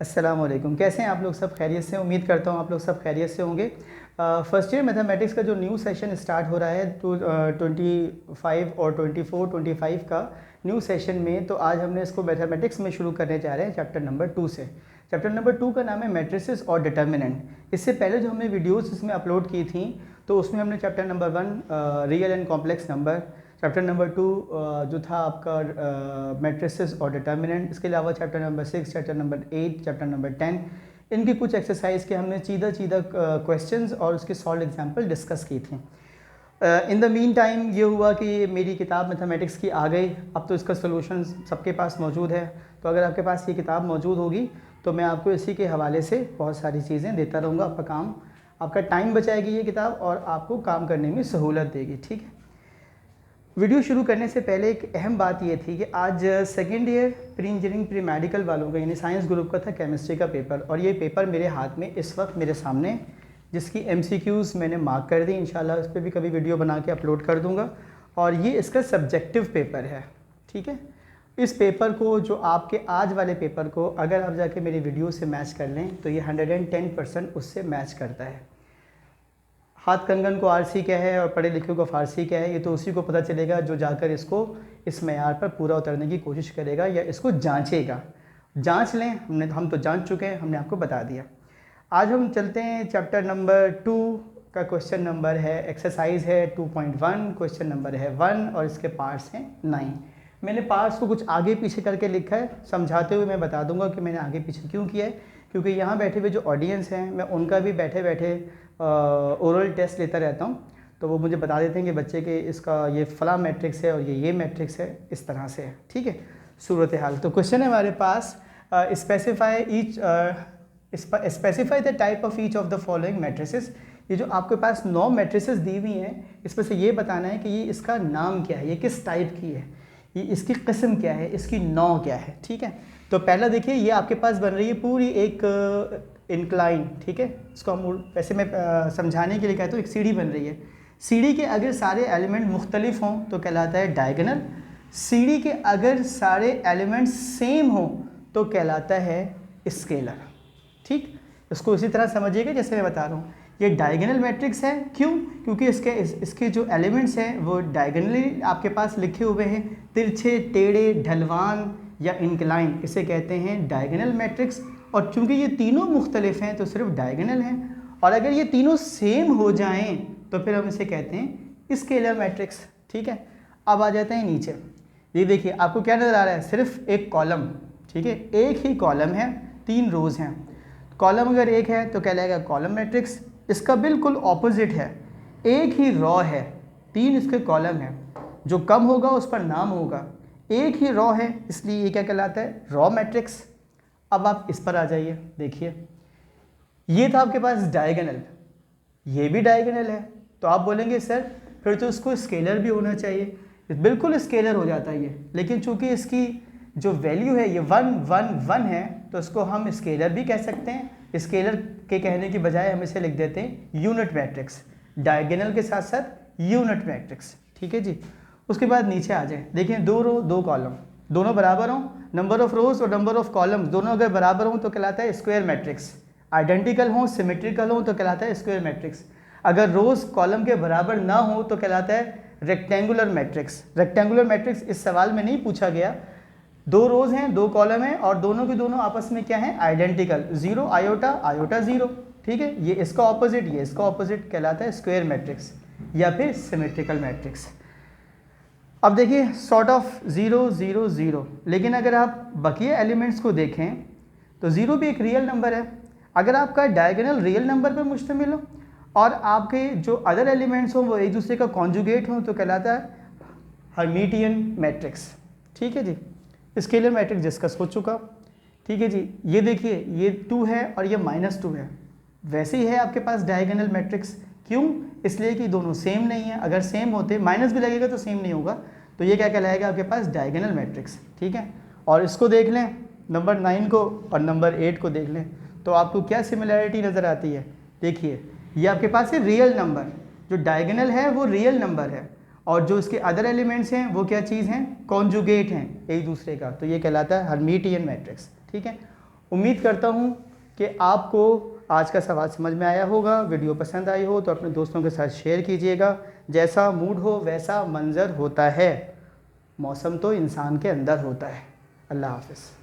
अस्सलाम वालेकुम। कैसे हैं आप लोग? सब खैरियत से? उम्मीद करता हूँ आप लोग सब खैरियत से होंगे। फर्स्ट ईयर मैथमेटिक्स का जो न्यू सेशन स्टार्ट हो रहा है 25 और 24-25 का न्यू सेशन में, तो आज हमने इसको मैथमेटिक्स में शुरू करने जा रहे हैं चैप्टर नंबर 2 से। चैप्टर नंबर 2 का नाम है मैट्रिसेस और डिटर्मिनेंट। इससे पहले जो हमने वीडियोस इसमें अपलोड की थी, तो उसमें हमने chapter number 1 real and complex number, chapter number 2 जो था आपका मैट्रिसेस और डिटर्मिनेंट, इसके अलावा chapter number 6, chapter number 8, chapter number 10, इनकी कुछ एक्सरसाइज के हमने सीधा क्वेश्चंस और उसके सॉल्व एग्जांपल डिस्कस की थी। इन द मीन टाइम ये हुआ कि मेरी किताब मैथमेटिक्स की आ गई। अब तो इसका सोल्यूशन सबके पास मौजूद है, तो अगर आपके पास ये किताब मौजूद होगी तो मैं आपको इसी के हवाले से बहुत सारी चीज़ें देता रहूँगा। आपका टाइम बचाएगी ये किताब और आपको काम करने में सहूलत देगी। ठीक है, वीडियो शुरू करने से पहले एक अहम बात ये थी कि आज second year pre engineering pre medical वालों का यानी साइंस ग्रुप का था केमिस्ट्री का पेपर, और ये पेपर मेरे हाथ में इस वक्त मेरे सामने, जिसकी MCQs मैंने मार्क कर दी। इंशाल्लाह उस पर भी कभी वीडियो बना के अपलोड कर दूंगा। और ये इसका सब्जेक्टिव पेपर है। ठीक है, इस पेपर को, जो आपके आज वाले पेपर को, अगर आप जाके मेरी वीडियो से मैच कर लें तो ये 110% उससे मैच करता है। हाथ कंगन को आरसी क्या है और पढ़े लिखे को फारसी क्या है, ये तो उसी को पता चलेगा जो जाकर इसको इस मेयार पर पूरा उतरने की कोशिश करेगा या इसको जांचेगा। जांच लें, हम तो जांच चुके हैं, हमने आपको बता दिया। आज हम चलते हैं चैप्टर नंबर 2 का। क्वेश्चन नंबर है, एक्सरसाइज है 2.1, क्वेश्चन नंबर है 1 और इसके पार्ट्स हैं 9। मैंने पार्ट्स को कुछ आगे पीछे करके लिखा है, समझाते हुए मैं बता दूंगा कि मैंने आगे पीछे क्यों किया है, क्योंकि यहाँ बैठे हुए जो ऑडियंस हैं मैं उनका भी बैठे बैठे ओरल टेस्ट लेता रहता हूँ, तो वो मुझे बता देते हैं कि बच्चे के इसका ये फला मैट्रिक्स है और ये मैट्रिक्स है, इस तरह से है। ठीक है, सूरत हाल। तो क्वेश्चन है हमारे पास, specify the type of each of the following matrices. ये जो आपके पास 9 मैट्रिसेस दी हुई हैं, इसमें से ये बताना है कि ये इसका नाम क्या है, ये किस टाइप की है, ये इसकी किस्म क्या है, इसकी नौ क्या है। ठीक है, तो पहला देखिए, ये आपके पास बन रही है पूरी एक इंक्लाइन। ठीक है, इसको हम वैसे मैं समझाने के लिए कहता हूँ, एक सीढ़ी बन रही है। सीढ़ी के अगर सारे एलिमेंट मुख्तलिफ हों तो कहलाता है डायगोनल। सीढ़ी के अगर सारे एलिमेंट सेम हों तो कहलाता है स्केलर। ठीक, इसको इसी तरह समझिएगा जैसे मैं बता रहा हूँ। ये डायगोनल मैट्रिक्स है, क्यों? क्योंकि इसके जो एलिमेंट्स हैं वो डायगोनली आपके पास लिखे हुए हैं, तिरछे, टेढ़े, ढलवान या इंक्लाइन, इसे कहते हैं डायगोनल मैट्रिक्स। और चूंकि ये तीनों मुख्तलिफ हैं तो सिर्फ डायगोनल हैं, और अगर ये तीनों सेम हो जाएं तो फिर हम इसे कहते हैं स्केलर मैट्रिक्स। ठीक है, अब आ जाते हैं नीचे। ये देखिए, आपको क्या नज़र आ रहा है? सिर्फ एक कॉलम। ठीक है, एक ही कॉलम है, 3 रोज़ हैं। कॉलम अगर एक है तो कहलाएगा कॉलम मैट्रिक्स। इसका बिल्कुल ऑपोजिट है, एक ही रॉ है, 3 इसके कॉलम हैं, जो कम होगा उस पर नाम होगा। एक ही रॉ है, इसलिए ये क्या कहलाता है? Raw matrix. अब आप इस पर आ जाइए, देखिए ये था आपके पास डायगोनल, ये भी डायगोनल है, तो आप बोलेंगे सर फिर तो इसको स्केलर भी होना चाहिए। बिल्कुल स्केलर हो जाता है ये, लेकिन चूंकि इसकी जो वैल्यू है ये 1 1 1 है, तो इसको हम स्केलर भी कह सकते हैं। स्केलर के कहने की बजाय हम इसे लिख देते हैं यूनिट मैट्रिक्स, डायगोनल के साथ साथ यूनिट मैट्रिक्स। ठीक है जी, उसके बाद नीचे आ जाए, देखिए 2 रो 2 कॉलम, दोनों बराबर हों, नंबर ऑफ रोज और नंबर ऑफ कॉलम्स दोनों अगर बराबर हों तो कहलाता है स्क्वायर मैट्रिक्स। आइडेंटिकल हों, सिमेट्रिकल हों तो कहलाता है स्क्वायर मैट्रिक्स। अगर रोज कॉलम के बराबर ना हो तो कहलाता है रेक्टेंगुलर मैट्रिक्स। रेक्टेंगुलर मैट्रिक्स इस सवाल में नहीं पूछा गया। 2 रोज हैं, 2 कॉलम हैं और दोनों के दोनों आपस में क्या है? Identical, 0 iota iota 0। ठीक है, ये इसका ऑपोजिट, ये इसका ऑपोजिट, कहलाता है स्क्वायर मैट्रिक्स या फिर सिमेट्रिकल मैट्रिक्स। अब देखिए सॉर्ट ऑफ 0 0 0, लेकिन अगर आप बकिया एलिमेंट्स को देखें तो 0 भी एक रियल नंबर है। अगर आपका डायगोनल रियल नंबर पर मुश्तमिल हो और आपके जो अदर एलिमेंट्स हों वो एक दूसरे का कॉन्जुगेट हों तो कहलाता है हर्मिटियन मैट्रिक्स। ठीक है जी, स्केलर मैट्रिक्स डिस्कस हो चुका। ठीक है जी, ये देखिए ये 2 है और ये -2 है, वैसे ही है आपके पास डायगोनल मैट्रिक्स। क्यों? इसलिए कि दोनों सेम नहीं है। अगर सेम होते, माइनस भी लगेगा तो सेम नहीं होगा, तो ये क्या कहलाएगा? आपके पास डायगोनल मैट्रिक्स। ठीक है, और इसको देख लें, नंबर 9 को और नंबर 8 को देख लें तो आपको क्या सिमिलैरिटी नज़र आती है? देखिए ये आपके पास है रियल नंबर, जो डायगोनल है वो रियल नंबर है, और जो इसके अदर एलिमेंट्स हैं वो क्या चीज़ हैं? कॉन्जुगेट हैं एक दूसरे का, तो ये कहलाता है हर्मिटियन मैट्रिक्स। ठीक है, उम्मीद करता हूँ कि आपको आज का सवाल समझ में आया होगा। वीडियो पसंद आई हो तो अपने दोस्तों के साथ शेयर कीजिएगा। जैसा मूड हो वैसा मंज़र होता है, मौसम तो इंसान के अंदर होता है। अल्लाह हाफ़िज़।